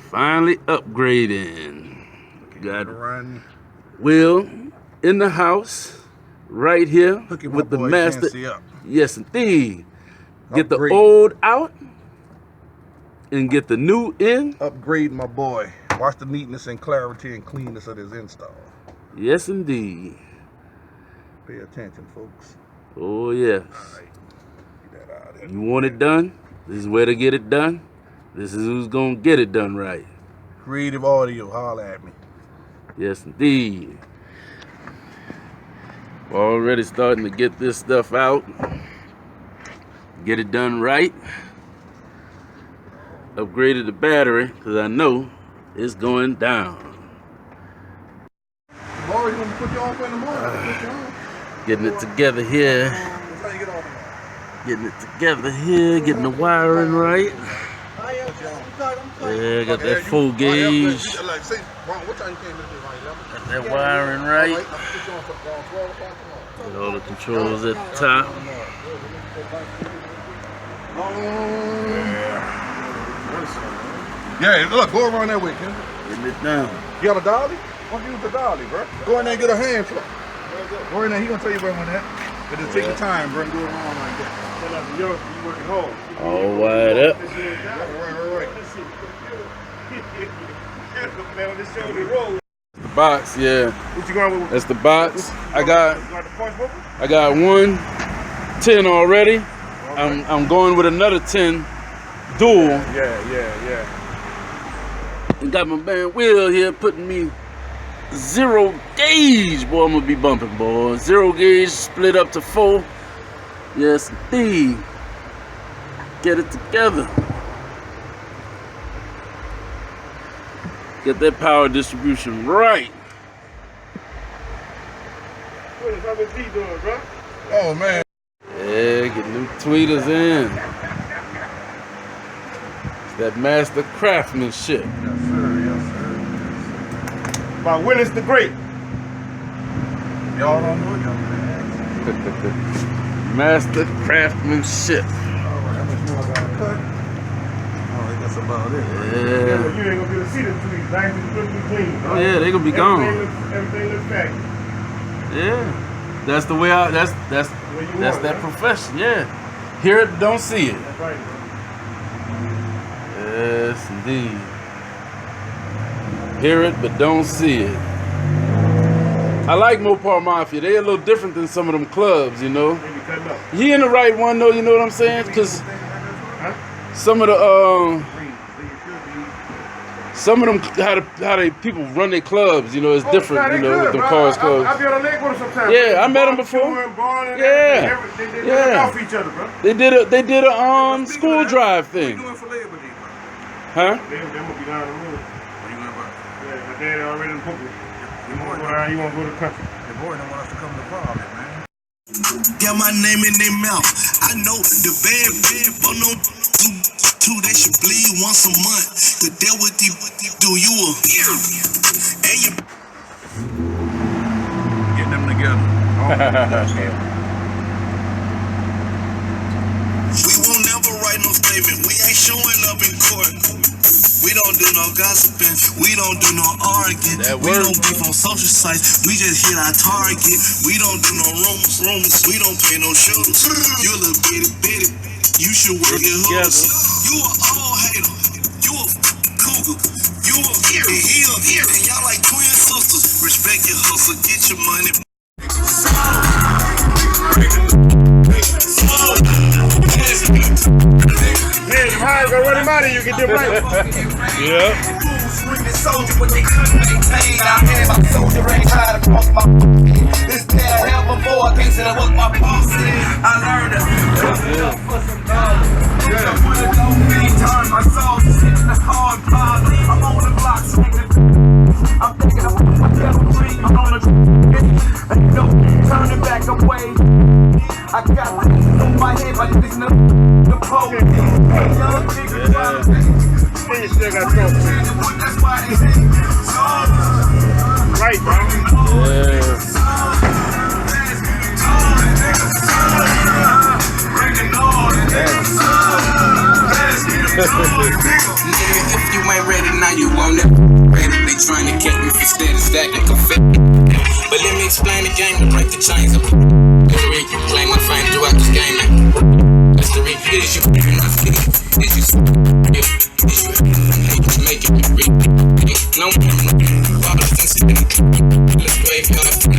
Finally upgrading. Got Will in the house, right here with the master. Yes, indeed. Get the old out and get the new in. Upgrade my boy. Watch the neatness and clarity and cleanness of this install. Yes, indeed. Pay attention, folks. Oh, yes. All right. Get that out of there. You want it done? This is where to get it done. This is who's going to get it done right. Creative Audio, holla at me. Yes, indeed. We're already starting to get this stuff out. Get it done right. Upgraded the battery because I know it's going down. Tomorrow, you want to put you on for in the morning? Getting it together here. Getting it together here. Getting the wiring right. Yeah, got that full gauge. Got that wiring right. Got all the controls at the top. Yeah, look, go around that way, Ken. Getting it down. You got a dolly? Why don't you use the dolly, bro? Go in there and get a hand truck. Go in there, he gonna tell you where one at. But just take your time, bro, and go around like that. You working hard. All wired up. Right. The box, yeah. What you going with? That's the box. I got 110 already. I'm going with another 10 dual. Yeah. And got my man Will here putting me 0 gauge, boy. I'm gonna be bumping, boy. 0 gauge split up to 4. Yes, indeed. Get it together. Get that power distribution right. What is RBT doing, bro? Oh man. Yeah, get new tweeters in. It's that master craftsmanship. Yes, sir. By Willis the Great. Y'all don't know it, young man. Master craftsmanship. That's about it. Yeah. You ain't gonna be able to see the tweets. Nice and clean. Oh yeah, they gonna be gone. Everything looks back. Yeah. That's the way I. That's that profession. Yeah. Hear it, don't see it. That's right. Yes, indeed. Hear it, but don't see it. I like Mopar Mafia. They a little different than some of them clubs, you know. He in the right one though, you know what I'm saying? Because some of the how they people run their clubs, you know, it's different, you know, with the cars clubs. I be on a leg with them sometimes. Yeah, I met them before. Yeah. They off each other, bro. They did a school drive thing. What you doing for Labor Day, bro? Huh? They gonna be down the road. What you going about? Yeah, my daddy already in Brooklyn. You want to go to the country? The boy don't want us to come to the bar, man. Got my name in their mouth. I know the bad, but no two, they should bleed once a month. To deal with the do you a and you Get them together. We won't never write no statement. We ain't showing up in court. We don't do no gossiping. We don't do no arguing. We don't beef on social sites. We just hit our target. We don't do no rumors. We don't pay no shooters. You a little bitty. You should work your hooks. You a all hater. You a cougar. You a heel. And y'all like twin sisters. Respect your hustle. Get your money. Hey, you high, go run him out of you, get them right. Yeah. Soldier, but they couldn't maintain. I had my soldier ain't tired across my this pair hell before I can't say that was my boss. I learned it. Many times my soul sitting in the hard part. I'm on the block swinging. I'm thinking of my devil dream. I'm on the ain't no turning back away. I got rings on my head like this the pole. Young nigga trying Then you still got trouble. that's why they say Right, bro. yeah. If you ain't ready now, you won't never ready. They trying to catch me for steady stacking confetti. But let me explain the game to break the chains up. Claim my fame throughout this game, man. History is you my skin. Is you make it real. No more. Let's wake up.